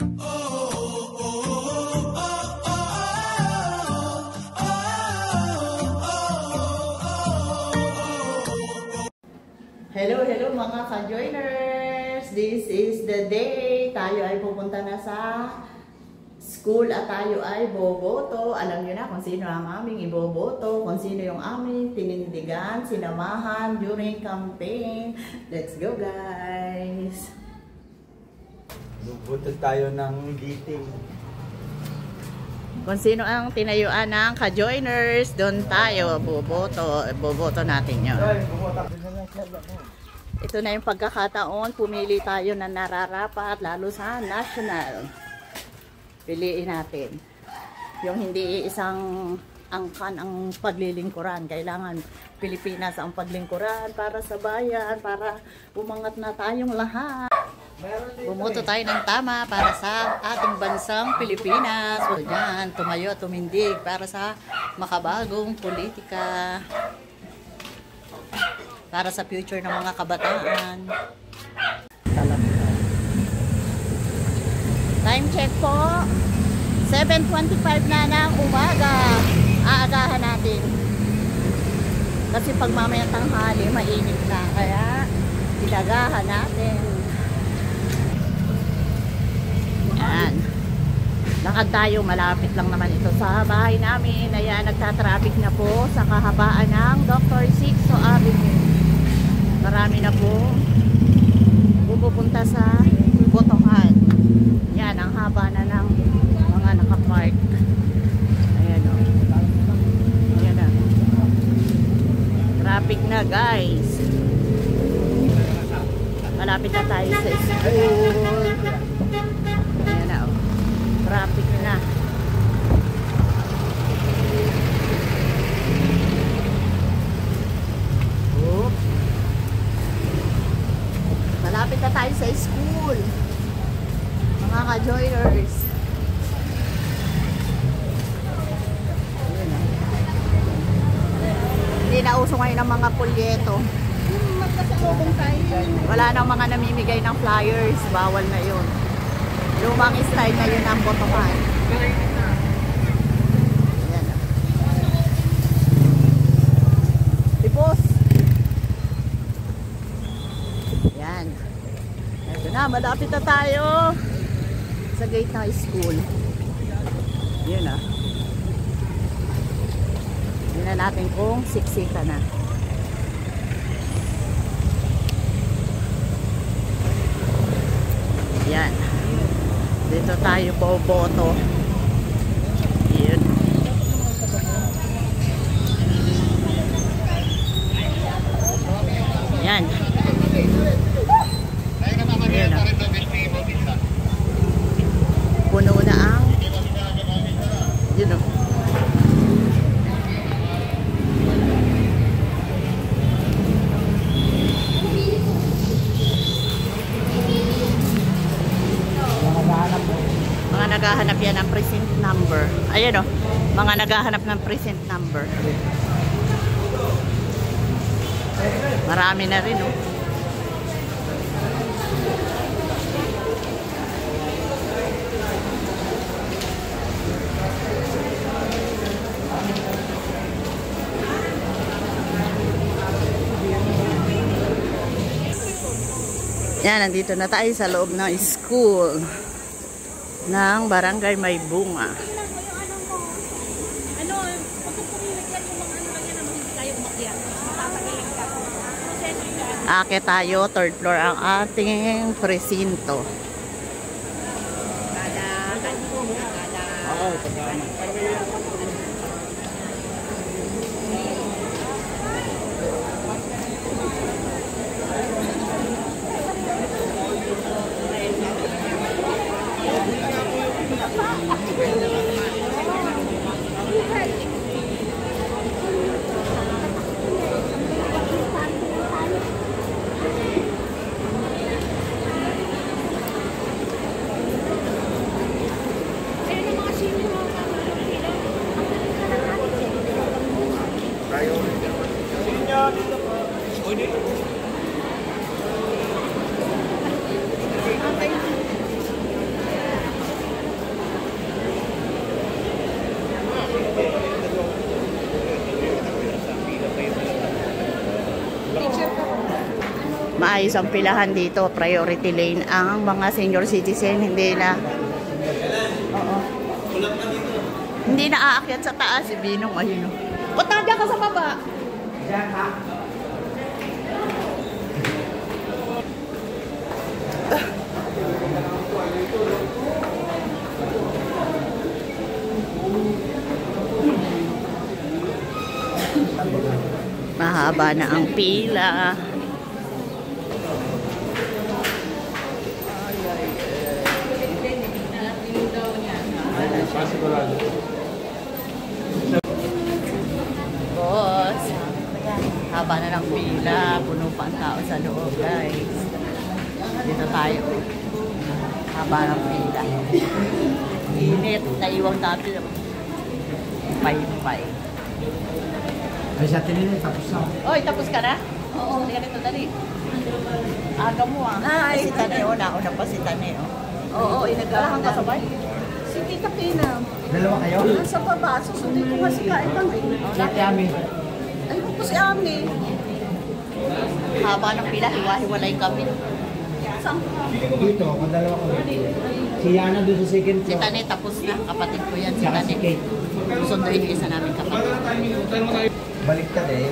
Hello, hello mga ka-joiners! This is the day. Tayo ay pupunta na sa school at tayo ay boboto. Alam nyo na kung sino ang aming iboboto, kung sino yung aming tinindigan, sinamahan during campaign. Let's go guys! Boboto tayo ng meeting. Kung sino ang tinayuan ng ka-joiners, doon tayo boboto. Boboto natin yun. Ito na yung pagkakataon, pumili tayo na nararapat, lalo sa national. Piliin natin. Yung hindi isang angkan ang paglilingkuran. Kailangan Pilipinas ang paglingkuran para sa bayan, para umangat na tayong lahat. Bumoto tayo ng tama para sa ating bansang Pilipinas. So, yan, tumayo, tumindig para sa makabagong politika. Para sa future ng mga kabataan. Time check po. 7:25 na ng umaga. Aagahan natin. Kasi pag mamaya tanghali, mainit na. Kaya, ilagahan natin. Yan. Lakad tayo. Malapit lang naman ito sa bahay namin. Ayan, nagtatraffic na po sa kahabaan ng Dr. Sixto Avenue. Marami na po pupunta sa botohan. Yan, ang haba na ng mga nakapark. Ayan o. Ayan na. Traffic na guys. Malapit na tayo sa school. Ayan na o. Traffic na. Malapit na tayo sa school. Mga ka-joiners. Hindi na uso ngayon ng mga pulyeto. Wala nang mga namimigay ng flyers. Bawal na yun. Lumang style na yun ang botohan. Ayan. Tipos. Yan. Ito na, malapit na tayo sa gate ng school. Yun na. Yun na natin kung siksika na. Yan. Dito tayo po boto. Yun. Yan. Ayan na. Puno na ang yun o. Mga naghahanap yan ng present number. Ayan o. Mga naghahanap ng present number. Marami na rin o. Yan, nandito na tayo sa loob ng school ng Barangay May Bunga. Akit tayo, third floor ang ating presinto. maayos ang pilahan dito. Priority lane ang mga senior citizen. Hindi na. Oo. Hindi na aakyat sa taas. Si Binong, ayun. Punta dyan ka sa baba. Diyan ka. Mahaba na ang pila. Boss, haba na ng pila. Puno pa ang tao sa loob, guys. Dito tayo. Haba ng pila. Init. Naiwang natin. Pay-pay. Ay, sa tininin, tapos na. Oy, tapos ka na? Oo. Hindi ka nito, dali. Aga mo Ay, si Taneo. Nauna pa si Taneo. Oo, inagahan ka sabay. Si Tita Pina. Dalawa kayo? Nasa baba. Susundin ko nga si Kaitang. Dati amin. Ay, ko si Ami. Haba ng pila, hiwa-hiwalay kami. Saan? Dito, kung dalawa ko. Si Yana doon sa second Si floor. Tane, tapos na. Kapatid ko yan, si Saka si Tane. Kate. Susunduin yung isa namin kapatid. Baliktad eh.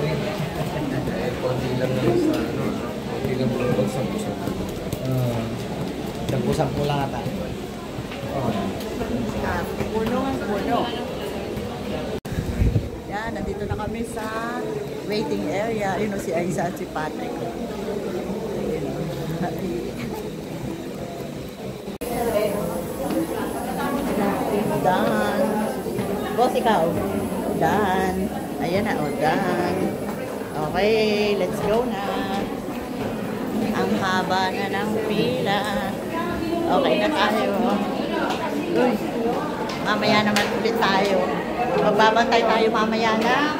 Konti lang naman sa ano, konti lang naman bagsak-bagsak. Nagpusap-po lang ata. Puno ang puno. Yan, nandito na kami sa waiting area. Yun o si Aiza at si Patrick. Dan. Boss, ikaw. Dan. Ayan na, o Dan. Okay, let's go na. Ang haba na ng pila. Okay na tayo. Uy, mamaya naman ulit tayo. Magbabantay tayo mamaya na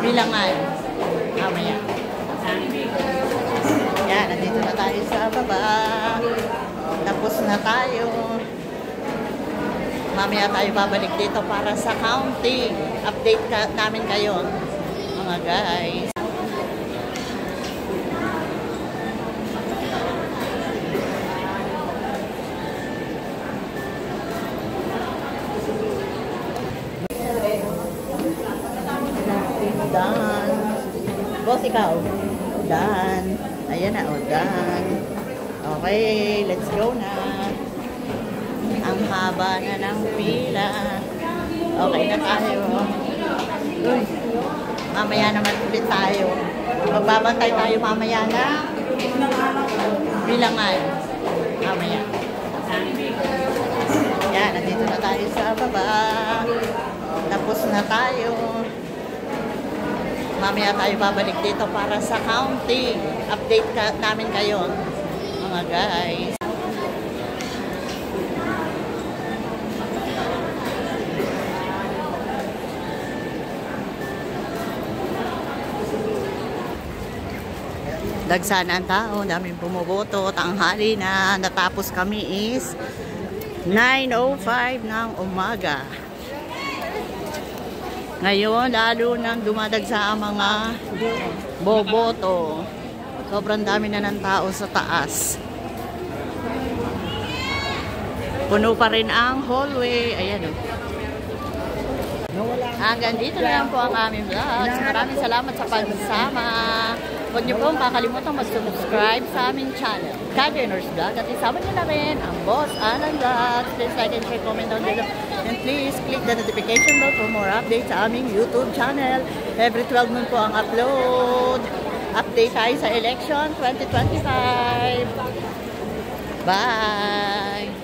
bilangan. Mamaya. Yan, nandito na tayo sa baba. Tapos na tayo. Mamaya tayo babalik dito para sa counting. Update namin kayo, mga guys. Dan. Boss, ikaw. Dan. Ayan na, o Dan. Okay, let's go na. Ang haba na ng pila. Okay na tayo. Uy, mamaya naman ulit tayo. Magbabantay tayo mamaya na bilangan. Mamaya. Yan, nandito na tayo sa baba. Tapos na tayo. Mamaya tayo babalik dito para sa counting. Update namin kayo, mga guys. Dagsana ang tao, daming bumuboto. Tanghali na, natapos kami is 9:05 ng umaga. Ngayon, lalo nang dumadagsa ang mga boboto. Sobrang dami na ng tao sa taas. Puno pa rin ang hallway. Ayan o. Hanggang dito na lang po ang aming vlogs. Maraming salamat sa pagsama. Huwag niyo pong kakalimutan mag-subscribe sa aming channel, Kajeners Vlog. At isama niyo na rin ang Boss Alan Vlogs. Please like and share, comment down below. And please click the notification bell for more updates sa aming YouTube channel. Every 12 noon po ang upload. Update tayo sa election 2025. Bye!